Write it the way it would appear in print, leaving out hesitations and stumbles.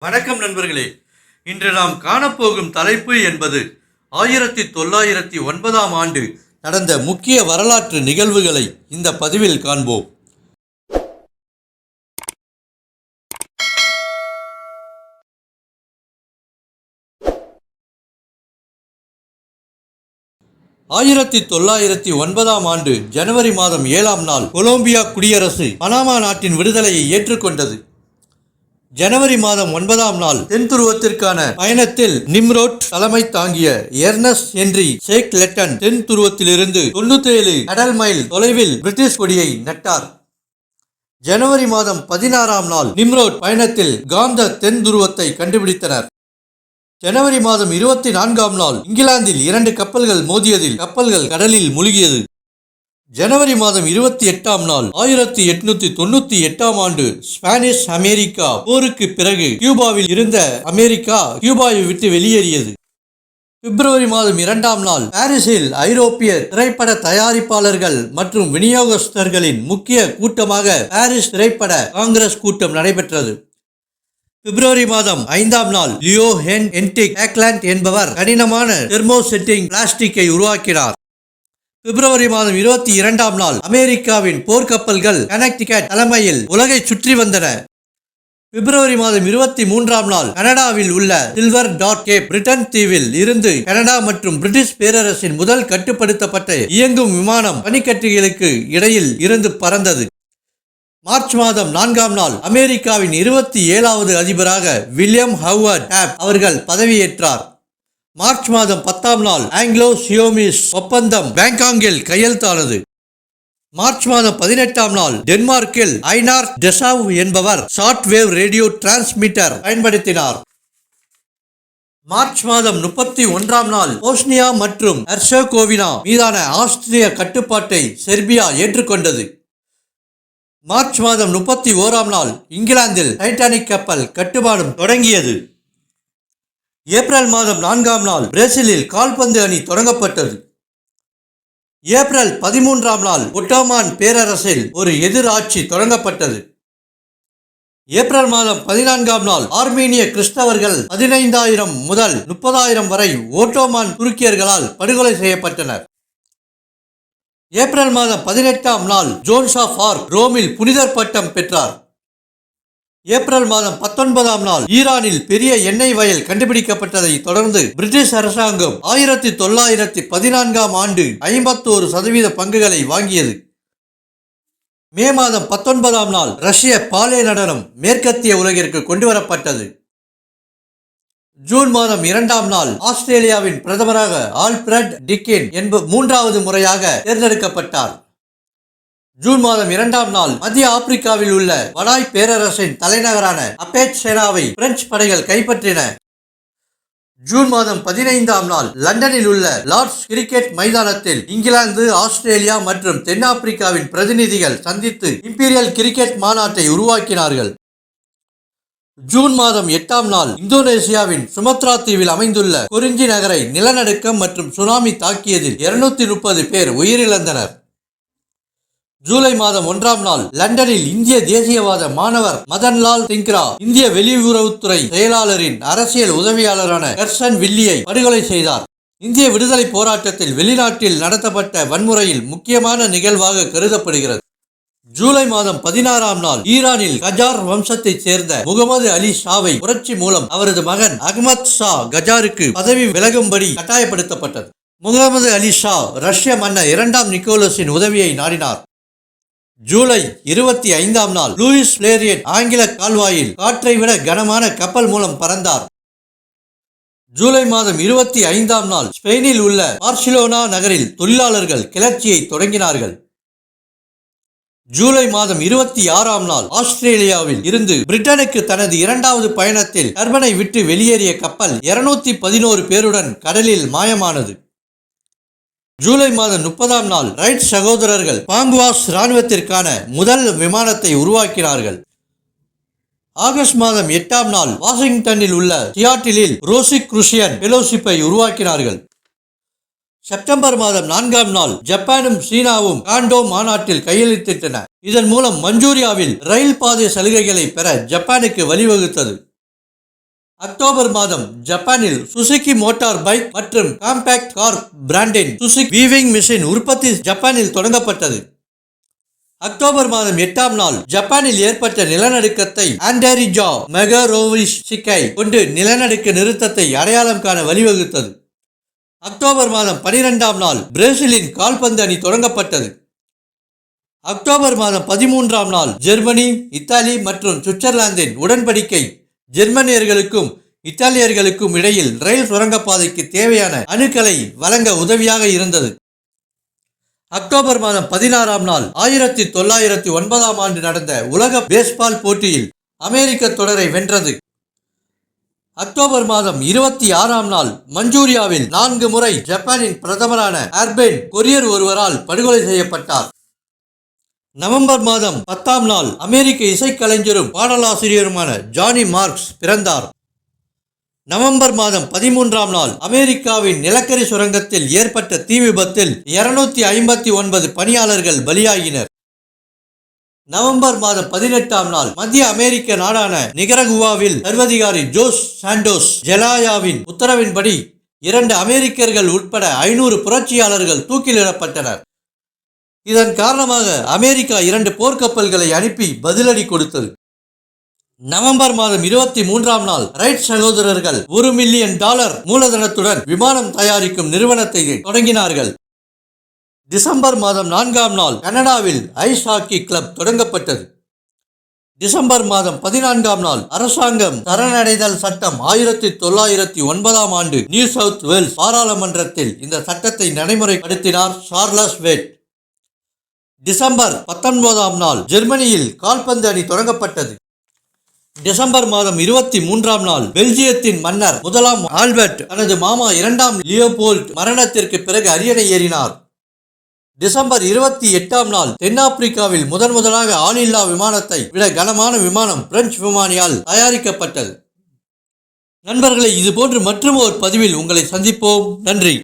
வணக்கம் நண்பர்களே. இன்று நாம் காணப்போகும் தலைப்பு என்பது 1909ஆம் ஆண்டு நடந்த முக்கிய வரலாற்று நிகழ்வுகளை இந்த பதிவில் காண்போம். ஆயிரத்தி 1909ஆம் ஆண்டு ஜனவரி மாதம் 7ஆம் நாள் கொலம்பியா குடியரசு பனாமா நாட்டின் விடுதலையை ஏற்றுக்கொண்டது. ஜனவரி மாதம் 9ஆம் நாள் தென் துருவத்திற்கான பயணத்தில் நிம்ரோட் தலைமை தாங்கிய எர்னஸ்ட் ஹென்றி ஷேக்லெட்டன் தென் துருவத்திலிருந்து 97 கடல் மைல் தொலைவில் பிரிட்டிஷ் கொடியை நட்டார். ஜனவரி மாதம் 16ஆம் நாள் நிம்ரோட் பயணத்தில் காந்த தென் துருவத்தை கண்டுபிடித்தனர். ஜனவரி மாதம் 24ஆம் நாள் இங்கிலாந்தில் 2 கப்பல்கள் மோதியதில் கப்பல்கள் கடலில் மூழ்கியது. ஜனவரி மாதம் 28ஆம் நாள் 1898ஆம் ஆண்டு ஸ்பானிஷ் அமெரிக்கா போருக்கு பிறகு கியூபாவில் இருந்த அமெரிக்கா கியூபாவை விட்டு வெளியேறியது. பிப்ரவரி மாதம் 2ஆம் நாள் பாரிஸில் ஐரோப்பிய திரைப்பட தயாரிப்பாளர்கள் மற்றும் விநியோகஸ்தர்களின் முக்கிய கூட்டமாக பாரிஸ் திரைப்பட காங்கிரஸ் கூட்டம் நடைபெற்றது. பிப்ரவரி மாதம் 5ஆம் நாள் லியோ ஹென்டிக் ஆக்லாண்ட் என்பவர் கடினமான தெர்மோசெட்டிங் பிளாஸ்டிக்கை உருவாக்கினார். பிப்ரவரி மாதம் 22ஆம் நாள் அமெரிக்காவின் போர்க்கப்பல்கள் கனெக்டிகட் தலைமையில் உலகை சுற்றி வந்தன. பிப்ரவரி மாதம் 23ஆம் நாள் கனடாவில் உள்ள சில்வர் டாட் கேப் பிரிட்டன் தீவில் இருந்து கனடா மற்றும் பிரிட்டிஷ் பேரரசின் முதல் கட்டுப்படுத்தப்பட்ட இயங்கும் விமானம் பனிக்கட்டிகளுக்கு இடையில் இருந்து பறந்தது. மார்ச் மாதம் 4ஆம் நாள் அமெரிக்காவின் 27வது அதிபராக வில்லியம் ஹவர்ட் டேப் அவர்கள் பதவியேற்றார். மார்ச் மாதம் 10ஆம் நாள் ஆங்கிலோ சியோமிஸ் ஒப்பந்தம் பேங்காங்கில் கையெழுத்தானது. மார்ச் மாதம் 18ஆம் நாள் டென்மார்க்கில் ஐனார் டெசாவ் என்பவர் ஷார்ட் வேவ் ரேடியோ டிரான்ஸ்மிட்டர் பயன்படுத்தினார். மார்ச் மாதம் 31ஆம் நாள் போஸ்னியா மற்றும் ஹெர்செகோவினா மீதான ஆஸ்திரிய கட்டுப்பாட்டை செர்பியா ஏற்றுக்கொண்டது. மார்ச் மாதம் 31ஆம் நாள் இங்கிலாந்தில் டைட்டானிக் கப்பல் கட்டுமானம் தொடங்கியது. ஏப்ரல் மாதம் 4ஆம் நாள் பிரேசிலில் கால்பந்து அணி தொடங்கப்பட்டது. ஏப்ரல் 13ஆம் நாள் ஒட்டோமான் பேரரசில் ஒரு எதிர் ஆட்சி தொடங்கப்பட்டது. ஏப்ரல் மாதம் 14ஆம் நாள் ஆர்மீனிய கிறிஸ்தவர்கள் 15,000 முதல் 30,000 வரை ஒட்டோமான் துருக்கியர்களால் படுகொலை செய்யப்பட்டனர். ஏப்ரல் மாதம் 18ஆம் நாள் ஜோன் ஆஃப் ஆர்க் ரோமில் புனிதர் பட்டம் பெற்றார். ஏப்ரல் மாதம் 19ஆம் நாள் ஈரானில் பெரிய எண்ணெய் வயல் கண்டுபிடிக்கப்பட்டதை தொடர்ந்து பிரிட்டிஷ் அரசாங்கம் 1914ஆம் ஆண்டு 51% பங்குகளை வாங்கியது. மே மாதம் 19ஆம் நாள் ரஷ்ய பாலே நடனம் மேற்கத்திய உலகிற்கு கொண்டுவரப்பட்டது. ஜூன் மாதம் 2ஆம் நாள் ஆஸ்திரேலியாவின் பிரதமராக ஆல்பிரட் டிக்கின் 3வது முறையாக தேர்ந்தெடுக்கப்பட்டார். ஜூன் மாதம் 2ஆம் நாள் மத்திய ஆப்பிரிக்காவில் உள்ள வடாய் பேரரசின் தலைநகரான அப்பேட்சேனாவை பிரெஞ்சு படைகள் கைப்பற்றின. ஜூன் மாதம் 15ஆம் நாள் லண்டனில் உள்ள லார்ட்ஸ் கிரிக்கெட் மைதானத்தில் இங்கிலாந்து, ஆஸ்திரேலியா மற்றும் தென்னாப்பிரிக்காவின் பிரதிநிதிகள் சந்தித்து இம்பீரியல் கிரிக்கெட் மாநாட்டை உருவாக்கினார்கள். ஜூன் மாதம் 8ஆம் நாள் இந்தோனேசியாவின் சுமத்ரா தீவில் அமைந்துள்ள குறிஞ்சி நகரை நிலநடுக்கம் மற்றும் சுனாமி தாக்கியதில் 230 பேர் உயிரிழந்தனர். ஜூலை மாதம் 1ஆம் நாள் லண்டனில் இந்திய தேசியவாத மாணவர் மதன்லால் திங்க்ரா இந்திய வெளியுறவுத்துறை செயலாளரின் அரசியல் உதவியாளரான கர்சன் வில்லியை படுகொலை செய்தார். இந்திய விடுதலை போராட்டத்தில் வெளிநாட்டில் நடத்தப்பட்ட வன்முறையில் முக்கியமான நிகழ்வாக கருதப்படுகிறது. ஜூலை மாதம் 16ஆம் நாள் ஈரானில் கஜார் வம்சத்தைச் சேர்ந்த முகமது அலி ஷாவை புரட்சி மூலம் அவரது மகன் அகமது ஷா கஜாருக்கு பதவி விலகும்படி கட்டாயப்படுத்தப்பட்டது. முகமது அலி ஷா ரஷ்ய மன்னர் 2ஆம் நிக்கோலஸின் உதவியை நாடினார். ஜூலை 25ஆம் நாள் லூயிஸ் பிளேரியட் ஆங்கில கால்வாயில் காற்றை விட கனமான கப்பல் மூலம் பறந்தார். ஜூலை மாதம் 25ஆம் நாள் ஸ்பெயினில் உள்ள பார்சிலோனா நகரில் தொழிலாளர்கள் கிளர்ச்சியை தொடங்கினார்கள். ஜூலை மாதம் 26ஆம் நாள் ஆஸ்திரேலியாவில் இருந்து பிரிட்டனுக்கு தனது 2வது பயணத்தில் டர்பனை விட்டு வெளியேறிய கப்பல் 211 பேருடன் கடலில் மாயமானது. ஜூலை மாதம் 30ஆம் நாள் ரைட் சகோதரர்கள் பாங்குவாஸ் இராணுவத்திற்கான முதல் விமானத்தை உருவாக்கினார்கள். ஆகஸ்ட் மாதம் 8ஆம் நாள் வாஷிங்டனில் உள்ள சியாட்டிலில் ரோசிக்ருசியன் ஃபெலோஷிப்பை உருவாக்கினார்கள். செப்டம்பர் மாதம் 4ஆம் நாள் ஜப்பானும் சீனாவும் காண்டோ மாநாட்டில் கையெழுத்திட்டன. இதன் மூலம் மஞ்சூரியாவில் ரயில் பாதை சலுகைகளை பெற ஜப்பானுக்கு வழிவகுத்தது. அக்டோபர் மாதம் ஜப்பானில் சுசுகி மோட்டார் பைக் மற்றும் காம்பேக்ட் கார் பிராண்டின் சுசுகி வீவிங் மிஷின் உற்பத்தி ஜப்பானில் தொடங்கப்பட்டது. அக்டோபர் மாதம் 8ஆம் நாள் ஜப்பானில் ஏற்பட்ட நிலநடுக்கத்தை ஆண்டரிஜா மெகரோவிஷிகை கொண்டு நிலநடுக்க நிறுத்தத்தை அடையாளம் காண வழிவகுத்தது. அக்டோபர் மாதம் 12ஆம் நாள் பிரேசிலின் கால்பந்து அணி தொடங்கப்பட்டது. அக்டோபர் மாதம் 13ஆம் நாள் ஜெர்மனி, இத்தாலி மற்றும் சுவிட்சர்லாந்தின் உடன்படிக்கை ஜெர்மனியர்களுக்கும் இத்தாலியர்களுக்கும் இடையில் ரயில் சுரங்கப்பாதைக்கு தேவையான அணுக்களை வழங்க உதவியாக இருந்தது. அக்டோபர் மாதம் 16ஆம் நாள் 1909ஆம் ஆண்டு நடந்த உலக பேஸ்பால் போட்டியில் அமெரிக்க தொடரை வென்றது. அக்டோபர் மாதம் 26ஆம் நாள் மஞ்சூரியாவில் 4 முறை ஜப்பானின் பிரதமரான ஆர்பென் கொரியர் ஒருவரால் படுகொலை செய்யப்பட்டார். நவம்பர் மாதம் 10ஆம் நாள் அமெரிக்க இசைக்கலைஞரும் பாடலாசிரியருமான ஜானி மார்க்ஸ் பிறந்தார். நவம்பர் மாதம் 13ஆம் நாள் அமெரிக்காவின் நிலக்கரி சுரங்கத்தில் ஏற்பட்ட தீ விபத்தில் 259 பணியாளர்கள் பலியாகினர். நவம்பர் மாதம் 18ஆம் நாள் மத்திய அமெரிக்க நாடான நிகரகுவாவில் சர்வதிகாரி ஜோஸ் சாண்டோஸ் ஜெலாயாவின் உத்தரவின்படி 2 அமெரிக்கர்கள் உட்பட 500 புரட்சியாளர்கள் தூக்கிலிடப்பட்டனர். இதன் காரணமாக அமெரிக்கா 2 போர்க்கப்பல்களை அனுப்பி பதிலடி கொடுத்தது. நவம்பர் மாதம் 23ஆம் நாள் ரைட் சகோதரர்கள் $1 மில்லியன் மூலதனத்துடன் விமானம் தயாரிக்கும் நிறுவனத்தை தொடங்கினார்கள். டிசம்பர் மாதம் 4ஆம் நாள் கனடாவில் ஐஸ் ஹாக்கி கிளப் தொடங்கப்பட்டது. டிசம்பர் மாதம் 14ஆம் நாள் அரசாங்கம் சரணடைதல் சட்டம் 1909ஆம் ஆண்டு நியூ சவுத் வேல்ஸ் பாராளுமன்றத்தில் இந்த சட்டத்தை நடைமுறைப்படுத்தினார் சார்லஸ் வேட். டிசம்பர் 19ஆம் நாள் ஜெர்மனியில் கால்பந்து அணி தொடங்கப்பட்டது. டிசம்பர் மாதம் 23ஆம் நாள் பெல்ஜியத்தின் மன்னர் 1ஆம் ஆல்பர்ட் தனது மாமா 2ஆம் லியோபோல்ட் மரணத்திற்கு பிறகு அரியணை ஏறினார். டிசம்பர் 28ஆம் நாள் தென்னாப்பிரிக்காவில் முதலாக ஆளில்லா விமானத்தை விட கனமான விமானம் பிரெஞ்சு விமானியால் தயாரிக்கப்பட்டது. நண்பர்களை இதுபோன்று மற்றும் ஒரு பதிவில் உங்களை சந்திப்போம். நன்றி.